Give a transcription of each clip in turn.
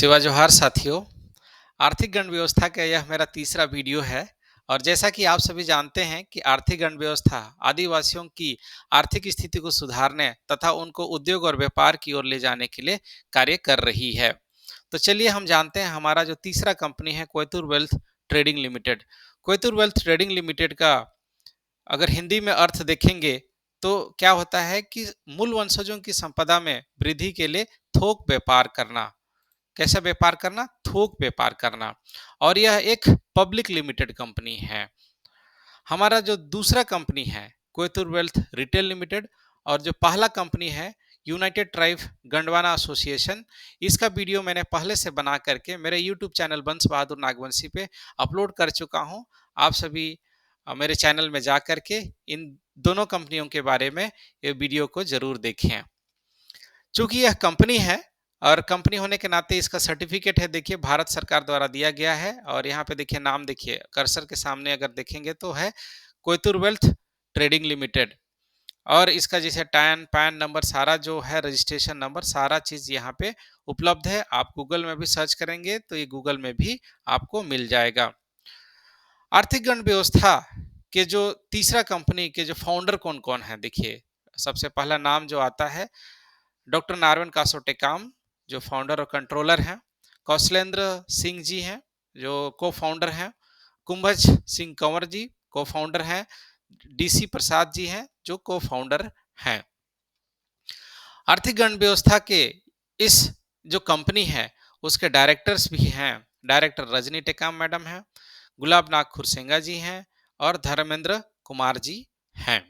शिवा जोहार साथियों। आर्थिक गण व्यवस्था का यह मेरा तीसरा वीडियो है और जैसा कि आप सभी जानते हैं कि आर्थिक गण व्यवस्था आदिवासियों की आर्थिक स्थिति को सुधारने तथा उनको उद्योग और व्यापार की ओर ले जाने के लिए कार्य कर रही है। तो चलिए हम जानते हैं हमारा जो तीसरा कंपनी है Koytur wealth trading limited. Koyatur wealth trading limited का अगर हिंदी में अर्थ देखेंगे तो क्या होता है कि मूल वंशजों की संपदा में वृद्धि के लिए थोक व्यापार करना। कैसा व्यापार करना? थोक व्यापार करना। और यह एक पब्लिक लिमिटेड कंपनी है। हमारा जो दूसरा कंपनी है कोयतुर वेल्थ रिटेल लिमिटेड और जो पहला कंपनी है यूनाइटेड ट्राइब गंडवाना एसोसिएशन। इसका वीडियो मैंने पहले से बना करके मेरे यूट्यूब चैनल बंश बहादुर नागवंशी पे अपलोड कर चुका हूं। आप सभी मेरे चैनल में जा करके इन दोनों कंपनियों के बारे में ये वीडियो को जरूर देखें। चूंकि यह कंपनी है और कंपनी होने के नाते इसका सर्टिफिकेट है, देखिए भारत सरकार द्वारा दिया गया है। और यहाँ पे देखिए नाम, देखिए कर्सर के सामने अगर देखेंगे तो है कोयतुर वेल्थ ट्रेडिंग लिमिटेड। और इसका जैसे टैन पैन नंबर सारा जो है, रजिस्ट्रेशन नंबर, सारा चीज यहाँ पे उपलब्ध है। आप गूगल में भी सर्च करेंगे तो ये गूगल में भी आपको मिल जाएगा। आर्थिक गण व्यवस्था के जो तीसरा कंपनी के जो फाउंडर कौन कौन है, देखिए सबसे पहला नाम जो आता है डॉक्टर नारायण कासोटेकाम, जो फाउंडर और कंट्रोलर हैं। कौशलेंद्र सिंह जी हैं जो को फाउंडर हैं। कुंभज सिंह कंवर जी को फाउंडर हैं। डीसी प्रसाद जी हैं जो को फाउंडर हैं। आर्थिक गण व्यवस्था के इस जो कंपनी है उसके डायरेक्टर्स भी हैं। डायरेक्टर रजनी टेकाम मैडम हैं, गुलाब नाग खुरसेंगा जी हैं और धर्मेंद्र कुमार जी हैं।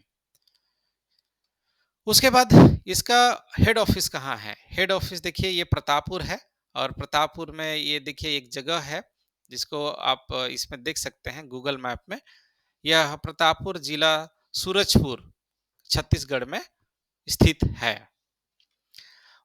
उसके बाद इसका हेड ऑफिस कहाँ है? हेड ऑफिस देखिए ये प्रतापपुर है। और प्रतापपुर में ये देखिए एक जगह है जिसको आप इसमें देख सकते हैं गूगल मैप में। यह प्रतापपुर जिला सूरजपुर छत्तीसगढ़ में स्थित है।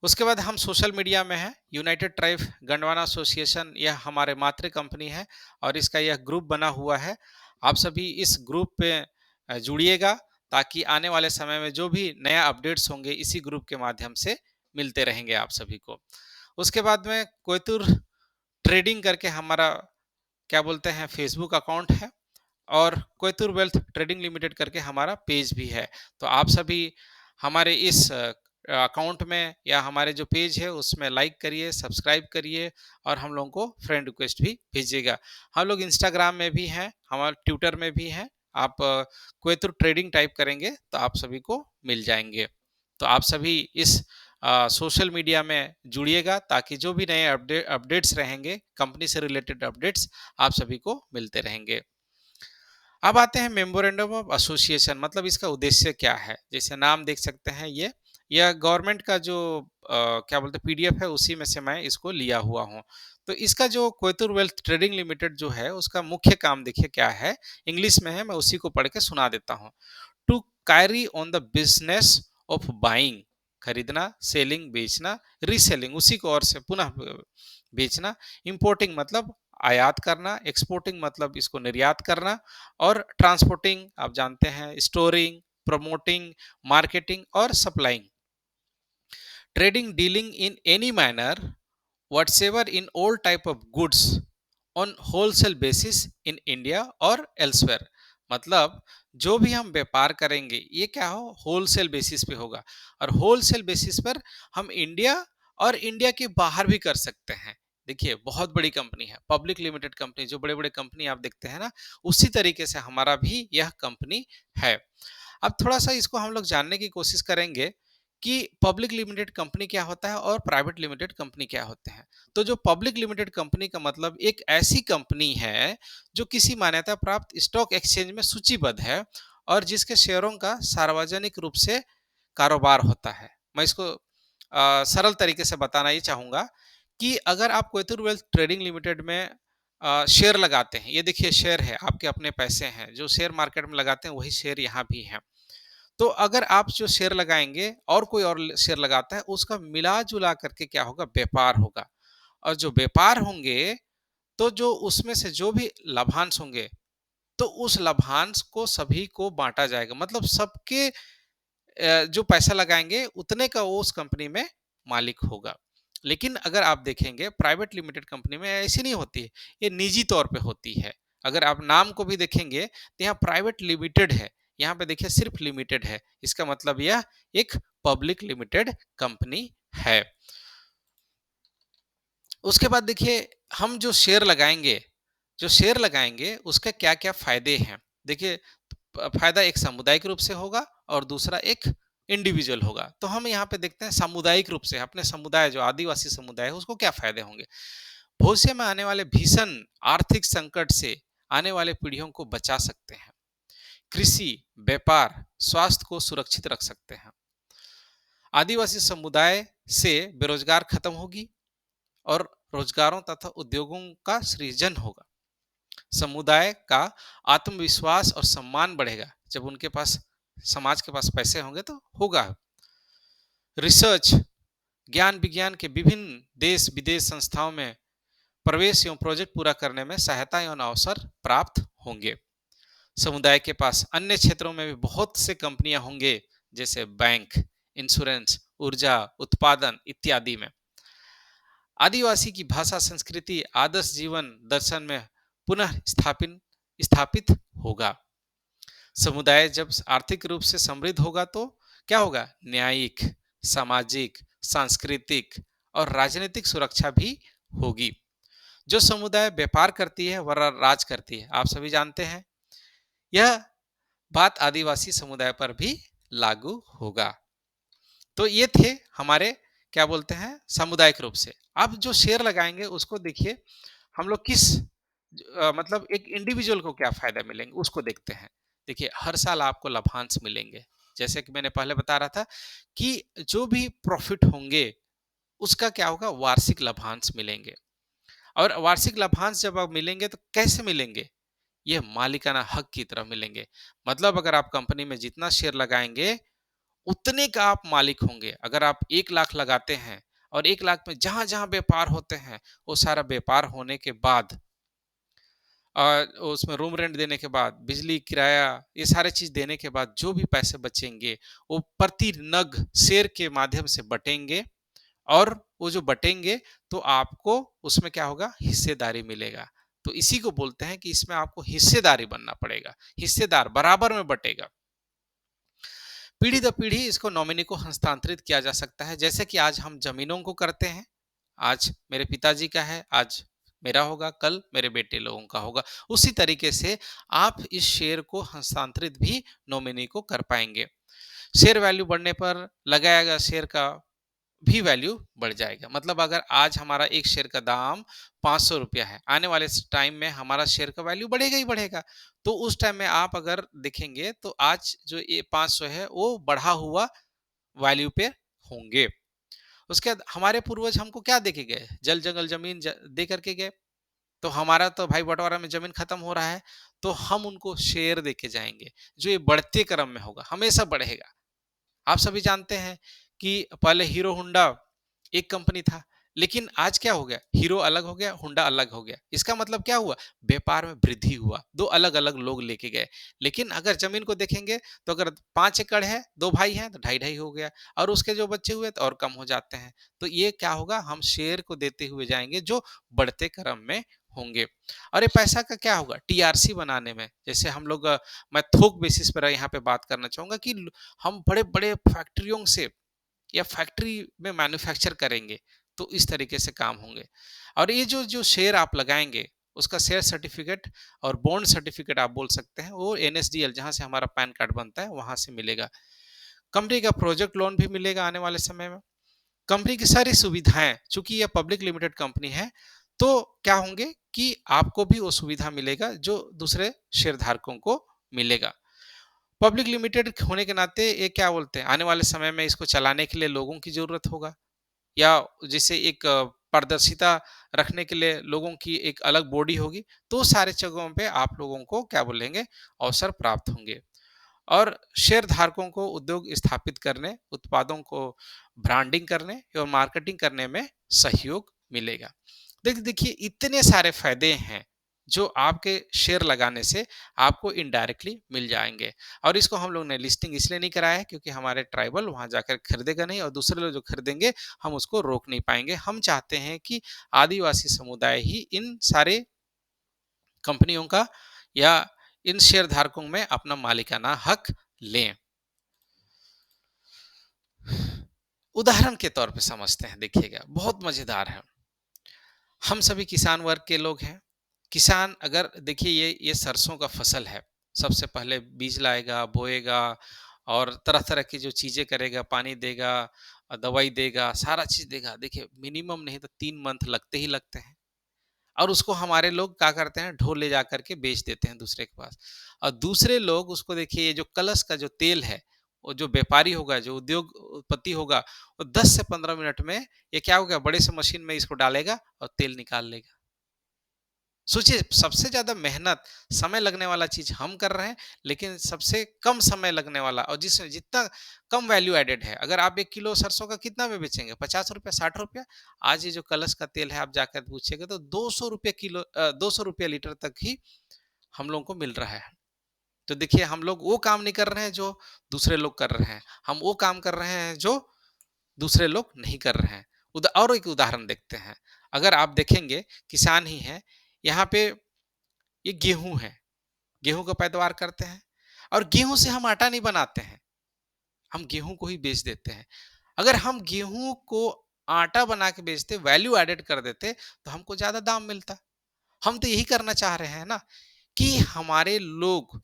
उसके बाद हम सोशल मीडिया में हैं। यूनाइटेड ट्राइब गंडवाना एसोसिएशन यह हमारे मातृ कंपनी है और इसका यह ग्रुप बना हुआ है। आप सभी इस ग्रुप पे जुड़िएगा ताकि आने वाले समय में जो भी नया अपडेट्स होंगे इसी ग्रुप के माध्यम से मिलते रहेंगे आप सभी को। उसके बाद में कोयतुर ट्रेडिंग करके हमारा क्या बोलते हैं फेसबुक अकाउंट है और कोयतुर वेल्थ ट्रेडिंग लिमिटेड करके हमारा पेज भी है। तो आप सभी हमारे इस अकाउंट में या हमारे जो पेज है उसमें लाइक करिए, सब्सक्राइब करिए और हम लोगों को फ्रेंड रिक्वेस्ट भी भेजिएगा। हम लोग इंस्टाग्राम में भी हैं, हमारे ट्विटर में भी हैं। आप कोयतुर ट्रेडिंग टाइप करेंगे तो आप सभी को मिल जाएंगे। तो आप सभी इस सोशल मीडिया में जुड़िएगा ताकि जो भी नए अपडेट्स रहेंगे, कंपनी से रिलेटेड अपडेट्स आप सभी को मिलते रहेंगे। अब आते हैं मेमोरेंडम ऑफ एसोसिएशन, मतलब इसका उद्देश्य क्या है। जैसे नाम देख सकते हैं यह गवर्नमेंट का जो क्या बोलते हैं पीडीएफ है, उसी में से मैं इसको लिया हुआ हूँ। तो इसका जो कोयतुर वेल्थ ट्रेडिंग लिमिटेड जो है उसका मुख्य काम देखिए क्या है, इंग्लिश में है, मैं उसी को पढ़ के सुना देता हूँ। To carry on the business of buying, खरीदना, सेलिंग बेचना, रीसेलिंग उसी को और से पुनः बेचना, इंपोर्टिंग मतलब आयात करना, एक्सपोर्टिंग मतलब इसको निर्यात करना, और ट्रांसपोर्टिंग आप जानते हैं, स्टोरिंग, प्रमोटिंग, मार्केटिंग और supplying. Trading dealing in any manner whatsoever in all type of goods on wholesale basis in India और elsewhere। मतलब जो भी हम व्यापार करेंगे ये क्या हो, होलसेल बेसिस पे होगा। और होलसेल बेसिस पर हम इंडिया और इंडिया के बाहर भी कर सकते हैं। देखिए बहुत बड़ी कंपनी है, पब्लिक लिमिटेड कंपनी, जो बड़े बड़े कंपनी आप देखते हैं ना, उसी तरीके से हमारा भी यह कंपनी है। अब थोड़ा सा इसको हम लोग जानने की कोशिश करेंगे कि पब्लिक लिमिटेड कंपनी क्या होता है और प्राइवेट लिमिटेड कंपनी क्या होते हैं। तो जो पब्लिक लिमिटेड कंपनी का मतलब एक ऐसी कंपनी है जो किसी मान्यता प्राप्त स्टॉक एक्सचेंज में सूचीबद्ध है और जिसके शेयरों का सार्वजनिक रूप से कारोबार होता है। मैं इसको सरल तरीके से बताना ये चाहूंगा कि अगर आप कोयतुर वेल्थ ट्रेडिंग लिमिटेड में शेयर लगाते हैं, ये देखिए शेयर है, आपके अपने पैसे हैं, जो शेयर मार्केट में लगाते हैं वही शेयर यहाँ भी है। तो अगर आप जो शेयर लगाएंगे और कोई और शेयर लगाता है, उसका मिला जुला करके क्या होगा, व्यापार होगा। और जो व्यापार होंगे तो जो उसमें से जो भी लाभांश होंगे तो उस लाभांश को सभी को बांटा जाएगा। मतलब सबके जो पैसा लगाएंगे उतने का वो उस कंपनी में मालिक होगा। लेकिन अगर आप देखेंगे प्राइवेट लिमिटेड कंपनी में ऐसी नहीं होती है, ये निजी तौर पे होती है। अगर आप नाम को भी देखेंगे तो यहाँ प्राइवेट लिमिटेड है, यहाँ पे देखिए सिर्फ लिमिटेड है, इसका मतलब यह एक पब्लिक लिमिटेड कंपनी है। उसके बाद देखिए हम जो शेयर लगाएंगे उसके क्या-क्या फायदे हैं। देखिए फायदा एक सामुदायिक रूप से होगा और दूसरा एक इंडिविजुअल होगा। तो हम यहाँ पे देखते हैं सामुदायिक रूप से अपने समुदाय जो आदिवासी समुदाय है उसको क्या फायदे होंगे। भविष्य में आने वाले भीषण आर्थिक संकट से आने वाले पीढ़ियों को बचा सकते हैं। कृषि, व्यापार, स्वास्थ्य को सुरक्षित रख सकते हैं। आदिवासी समुदाय से बेरोजगार खत्म होगी और रोजगारों तथा उद्योगों का सृजन होगा। समुदाय का आत्मविश्वास और सम्मान बढ़ेगा। जब उनके पास समाज के पास पैसे होंगे तो होगा। रिसर्च, ज्ञान विज्ञान के विभिन्न देश विदेश संस्थाओं में प्रवेश एवं प्रोजेक्ट पूरा करने में सहायता एवं अवसर प्राप्त होंगे। समुदाय के पास अन्य क्षेत्रों में भी बहुत से कंपनियां होंगे, जैसे बैंक, इंश्योरेंस, ऊर्जा उत्पादन इत्यादि में। आदिवासी की भाषा, संस्कृति, आदर्श जीवन दर्शन में पुनः स्थापित स्थापित होगा। समुदाय जब आर्थिक रूप से समृद्ध होगा तो क्या होगा, न्यायिक, सामाजिक, सांस्कृतिक और राजनीतिक सुरक्षा भी होगी। जो समुदाय व्यापार करती है वह राज करती है, आप सभी जानते हैं। यह बात आदिवासी समुदाय पर भी लागू होगा। तो ये थे हमारे क्या बोलते हैं सामुदायिक रूप से। अब जो शेयर लगाएंगे उसको देखिए हम लोग किस मतलब एक इंडिविजुअल को क्या फायदा मिलेंगे उसको देखते हैं। देखिए हर साल आपको लाभांश मिलेंगे, जैसे कि मैंने पहले बता रहा था कि जो भी प्रॉफिट होंगे उसका क्या होगा, वार्षिक लाभांश मिलेंगे। और वार्षिक लाभांश जब आप मिलेंगे तो कैसे मिलेंगे, ये मालिकाना हक की तरह मिलेंगे। मतलब अगर आप कंपनी में जितना शेयर लगाएंगे उतने का आप मालिक होंगे। अगर आप 1 लाख लगाते हैं और 1 लाख में जहां जहां व्यापार होते हैं वो सारा व्यापार होने के बाद उसमें रूम रेंट देने के बाद, बिजली किराया, ये सारे चीज देने के बाद जो भी पैसे बचेंगे वो प्रति नग शेयर के माध्यम से बटेंगे। और वो जो बटेंगे तो आपको उसमें क्या होगा, हिस्सेदारी मिलेगा। तो इसी को बोलते हैं कि इसमें आपको हिस्सेदारी बनना पड़ेगा, हिस्सेदार बराबर में बटेगा। पीढ़ी दर पीढ़ी इसको नॉमिनी को हस्तांतरित किया जा सकता है, जैसे कि आज हम जमीनों को करते हैं। आज मेरे पिताजी का है, आज मेरा होगा, कल मेरे बेटे लोगों का होगा। उसी तरीके से आप इस शेयर को हस्तांतरित भी नॉमिनी को कर पाएंगे। शेयर वैल्यू बढ़ने पर लगाया गया शेयर का भी वैल्यू बढ़ जाएगा। मतलब अगर आज हमारा एक शेयर का दाम 500 रुपया है, आने वाले टाइम में हमारा शेयर का वैल्यू बढ़ेगा ही बढ़ेगा। तो उस टाइम में आप अगर देखेंगे तो आज जो ये 500 है वो बढ़ा हुआ वैल्यू पे होंगे। उसके बाद हमारे पूर्वज हमको क्या दे के गए, जल जंगल जमीन दे करके गए। तो हमारा तो भाई बंटवारा में जमीन खत्म हो रहा है, तो हम उनको शेयर दे के जाएंगे जो ये बढ़ते क्रम में होगा, हमेशा बढ़ेगा। आप सभी जानते हैं कि पहले हीरो होंडा एक कंपनी था, लेकिन आज क्या हो गया, हीरो अलग हो गया, होंडा अलग हो गया। इसका मतलब क्या हुआ, व्यापार में वृद्धि हुआ, दो अलग अलग लोग लेके गए। लेकिन अगर जमीन को देखेंगे तो अगर 5 एकड़ है, दो भाई हैं तो ढाई ढाई हो गया, और उसके जो बच्चे हुए तो और कम हो जाते हैं। तो ये क्या होगा, हम शेयर को देते हुए जाएंगे जो बढ़ते क्रम में होंगे। और ये पैसा का क्या होगा, टीआरसी बनाने में। जैसे हम लोग मैं थोक बेसिस पर यहाँ पे बात करना चाहूंगा कि हम बड़े बड़े फैक्ट्रियों से या फैक्ट्री में मैन्युफैक्चर करेंगे तो इस तरीके से काम होंगे। और ये जो जो शेयर आप लगाएंगे उसका शेयर सर्टिफिकेट और बॉन्ड सर्टिफिकेट आप बोल सकते हैं, वो एनएसडीएल जहां से हमारा पैन कार्ड बनता है वहां से मिलेगा। कंपनी का प्रोजेक्ट लोन भी मिलेगा आने वाले समय में। कंपनी की सारी सुविधाएं, चूंकि यह पब्लिक लिमिटेड कंपनी है तो क्या होंगे कि आपको भी वो सुविधा मिलेगा जो दूसरे शेयर धारकों को मिलेगा। पब्लिक लिमिटेड होने के नाते ये क्या बोलते हैं, आने वाले समय में इसको चलाने के लिए लोगों की जरूरत होगा, या जैसे एक पारदर्शिता रखने के लिए लोगों की एक अलग बॉडी होगी। तो सारे जगहों पे आप लोगों को क्या बोलेंगे, अवसर प्राप्त होंगे। और शेयर धारकों को उद्योग स्थापित करने, उत्पादों को ब्रांडिंग करने और मार्केटिंग करने में सहयोग मिलेगा। देखिए इतने सारे फायदे हैं जो आपके शेयर लगाने से आपको इनडायरेक्टली मिल जाएँगे। और इसको हम लोग ने लिस्टिंग इसलिए नहीं कराया है क्योंकि हमारे ट्राइबल वहाँ जाकर खरीदेगा नहीं और दूसरे लोग जो खरीदेंगे हम उसको रोक नहीं पाएँगे। हम चाहते हैं कि आदिवासी समुदाय ही इन सारे कंपनियों का या इन शेयरधारकों में अपना मालिकाना हक लें। उदाहरण के तौर पे समझते हैं, देखिएगा बहुत मजेदार है। हम सभी किसान वर्ग के लोग हैं। किसान अगर देखिए ये सरसों का फसल है। सबसे पहले बीज लाएगा, बोएगा और तरह-तरह की जो चीज़ें करेगा, पानी देगा, दवाई देगा, सारा चीज़ देगा। देखिए मिनिमम नहीं तो 3 मंथ लगते ही लगते हैं। और उसको हमारे लोग क्या करते हैं, ढो ले जाकर के बेच देते हैं दूसरे के पास। और दूसरे लोग उसको देखिए ये जो कलश का जो तेल है, वो जो व्यापारी होगा, जो उद्योगपति होगा, वो 10 से 15 मिनट में ये क्या होगा, बड़े से मशीन में इसको डालेगा और तेल निकाल लेगा। सोचिए सबसे ज़्यादा मेहनत, समय लगने वाला चीज़ हम कर रहे हैं, लेकिन सबसे कम समय लगने वाला और जिसमें जितना कम वैल्यू एडेड है। अगर आप 1 किलो सरसों का कितना में बेचेंगे? ₹50 ₹60। आज ये जो कलश का तेल है आप जाकर पूछिएगा तो ₹200 किलो ₹200 लीटर तक ही हम लोगों को मिल रहा है। तो देखिए हम लोग वो काम नहीं कर रहे हैं जो दूसरे लोग कर रहे हैं। हम वो काम कर रहे हैं जो दूसरे लोग नहीं कर रहे हैं। और एक उदाहरण देखते हैं। अगर आप देखेंगे किसान ही हैं, यहाँ पे ये गेहूँ है, गेहूँ का पैदावार करते हैं और गेहूँ से हम आटा नहीं बनाते हैं, हम गेहूँ को ही बेच देते हैं। अगर हम गेहूँ को आटा बना के बेचते, वैल्यू एडेड कर देते, तो हमको ज़्यादा दाम मिलता। हम तो यही करना चाह रहे हैं ना कि हमारे लोग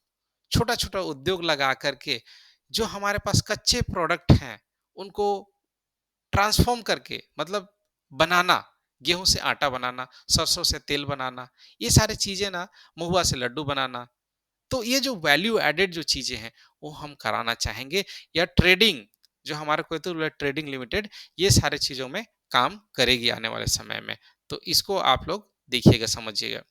छोटा-छोटा उद्योग लगा कर के, जो हमारे पास कच्चे प्रोडक्ट हैं, उनको ट्रांसफ़ॉर्म करके मतलब बनाना, गेहूँ से आटा बनाना, सरसों से तेल बनाना, ये सारी चीज़ें ना महुआ से लड्डू बनाना। तो ये जो वैल्यू एडेड जो चीज़ें हैं, वो हम कराना चाहेंगे या ट्रेडिंग जो हमारा कोयतुर ट्रेडिंग लिमिटेड ये सारी चीज़ों में काम करेगी आने वाले समय में। तो इसको आप लोग देखिएगा, समझिएगा।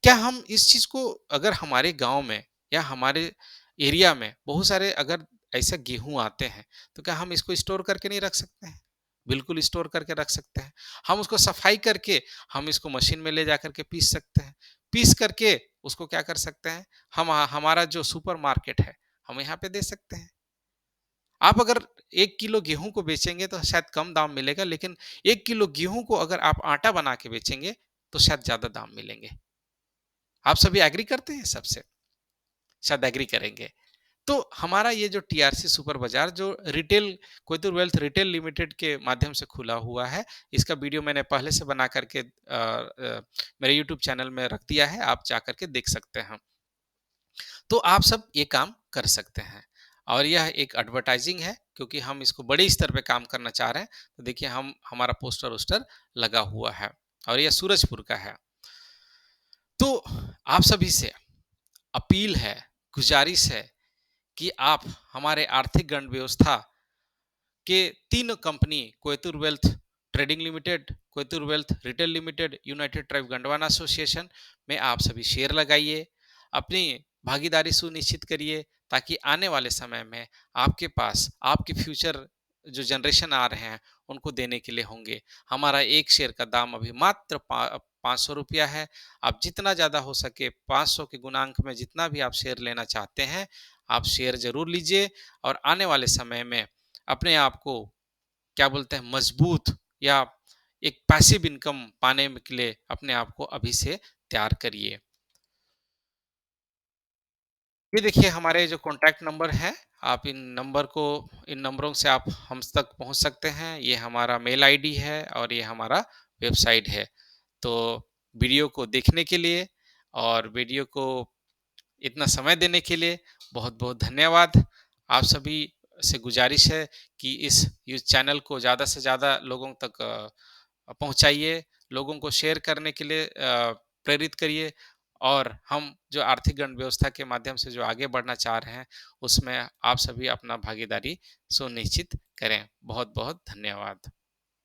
क्या हम इस चीज़ को अगर हमारे गाँव में या हमारे एरिया में बहुत सारे अगर ऐसे गेहूँ आते हैं, तो क्या हम इसको स्टोर करके नहीं रख सकते हैं? बिल्कुल स्टोर करके रख सकते हैं। हम उसको सफाई करके हम इसको मशीन में ले जाकर के पीस सकते हैं। पीस करके उसको क्या कर सकते हैं, हम हमारा जो सुपर मार्केट है, हम यहाँ पे दे सकते हैं। आप अगर 1 किलो गेहूँ को बेचेंगे तो शायद कम दाम मिलेगा, लेकिन 1 किलो गेहूँ को अगर आप आटा बना के बेचेंगे, तो शायद ज़्यादा दाम मिलेंगे। आप सभी एग्री करते हैं इस सब से? शायद एग्री करेंगे। तो हमारा ये जो टीआरसी सुपर बाज़ार जो रिटेल कोइतुर वेल्थ रिटेल लिमिटेड के माध्यम से खुला हुआ है, इसका वीडियो मैंने पहले से बना कर के मेरे यूट्यूब चैनल में रख दिया है, आप जाकर के देख सकते हैं। तो आप सब ये काम कर सकते हैं और यह एक एडवर्टाइजिंग है क्योंकि हम इसको बड़े स्तर पे काम करना चाह रहे हैं। तो देखिए हम हमारा पोस्टर-वोस्टर लगा हुआ है और यह सूरजपुर का है। तो आप सभी से अपील है, गुज़ारिश है कि आप हमारे आर्थिक गण व्यवस्था के 3 company Koyatur wealth trading limited, Koyatur wealth retail limited, united tribe Gondwana association में आप सभी शेयर लगाइए, अपनी भागीदारी सुनिश्चित करिए ताकि आने वाले समय में आपके पास आपके फ्यूचर जो जनरेशन आ रहे हैं उनको देने के लिए होंगे। हमारा एक शेयर का दाम अभी मात्र ₹500 है। आप जितना ज़्यादा हो सके 500 के गुणांक में जितना भी आप शेयर लेना चाहते हैं, आप शेयर ज़रूर लीजिए और आने वाले समय में अपने आप को क्या बोलते हैं मजबूत या एक पैसिव इनकम पाने के लिए अपने आप को अभी से तैयार करिए। ये देखिए हमारे जो कॉन्टैक्ट नंबर हैं, आप इन नंबरों से आप हम तक पहुँच सकते हैं। ये हमारा मेल आईडी है और ये हमारा वेबसाइट है। तो वीडियो को देखने के लिए और वीडियो को इतना समय देने के लिए बहुत-बहुत धन्यवाद। आप सभी से गुज़ारिश है कि इस चैनल को ज़्यादा से ज़्यादा लोगों तक पहुँचाइए, लोगों को शेयर करने के लिए प्रेरित करिए और हम जो आर्थिक गण व्यवस्था के माध्यम से जो आगे बढ़ना चाह रहे हैं, उसमें आप सभी अपना भागीदारी सुनिश्चित करें। बहुत-बहुत धन्यवाद।